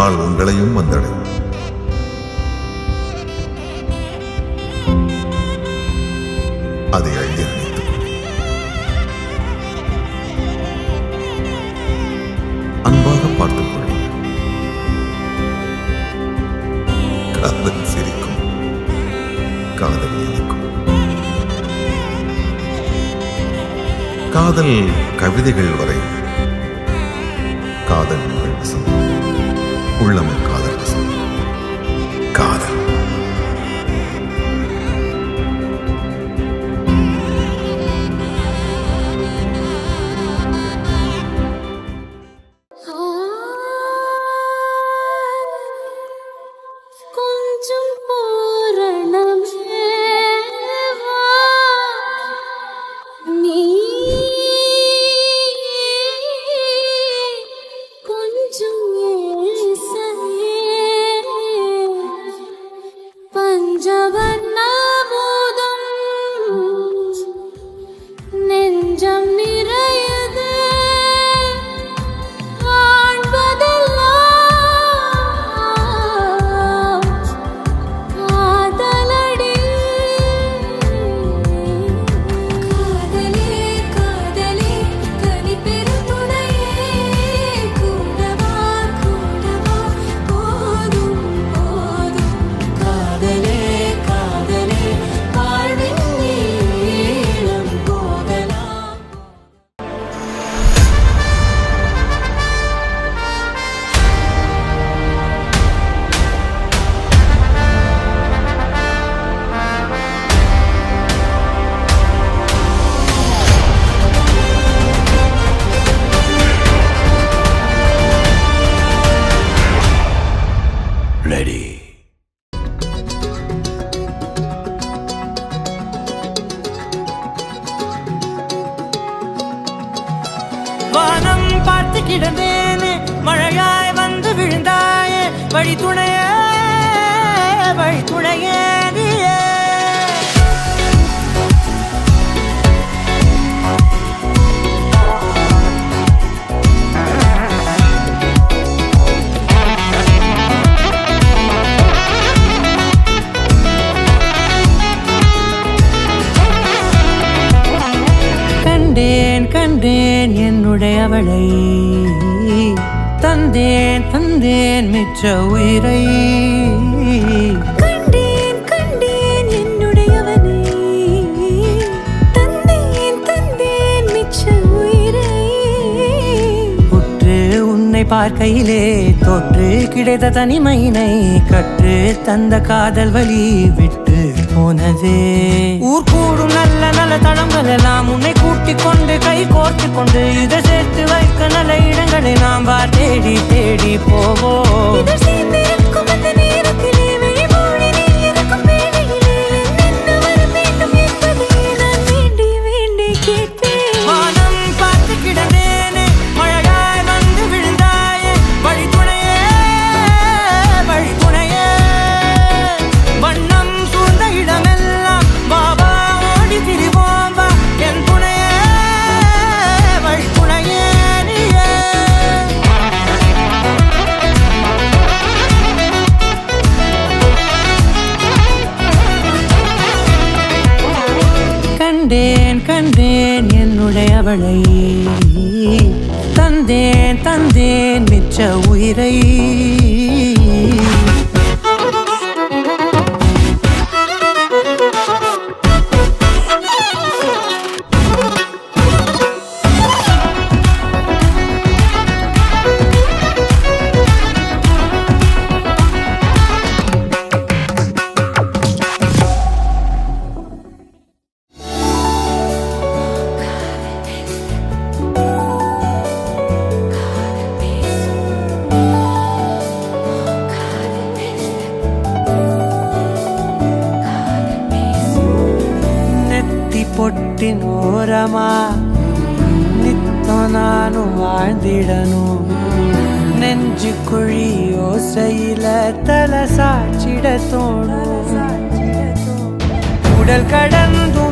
நாள் உங்களையும் வந்தடையும். அதை அழிய நினைத்துக் அன்பாக பார்த்துக் கொள்ளுங்கள். காதல் சிரிக்கும், காதல் இனிக்கும். காதல் கவிதைகள் வரை காதல் உங்கள் வசம், உள்ளம் காதல் வசம். காதல் வானம் பார்த்து கிடந்தேனே, மழையாய் வந்து விழுந்தாயே, வழி துணையே வழி துணையே நீயே. கண்டேன் கண்டேன் என்னுடையவளை, தந்தேன் தந்தேன் மிச்ச உயிரை. கண்டேன் கண்டேன் என்னுடையவனை, தந்தேன் தந்தேன் மிச்ச உயிரை. உற்று உன்னை பார்க்கையிலே தொற்று கிடைத்த தனிமையினை கற்று தந்த காதல் வழி விட்டு போனதே. ஊர் கூடும் நல்ல நல்ல தளங்கள் எல்லாம் உன்னை கூட்டிக் கொண்டு கை கோர்த்து கொண்டு இதை சேர்த்து வைக்க நல்ல இடங்களை நாம் தேடி தேடி போவோம். வானம் பார்த்து கிடந்தேனே, மழையாய் வந்து விழுந்தாயே, வழி துணையே வழி துணையே. வண்ணம் சூழ்ந்த இடமெல்லாம் பாபா ஓடி திரிவோம் வா, என் துணையே வழி துணையே நீயே. கண்டேன் கண்டேன் என்னுடையவளை, தந்தேன் தந்தேன் மிச்ச உயிரை. பொட்டின் ஓரமா நித்தம் நானும் வாழ்ந்திடணும். நெஞ்சு குழி ஓசையில தலை சாச்சிட தோணும். உடல் கடந்து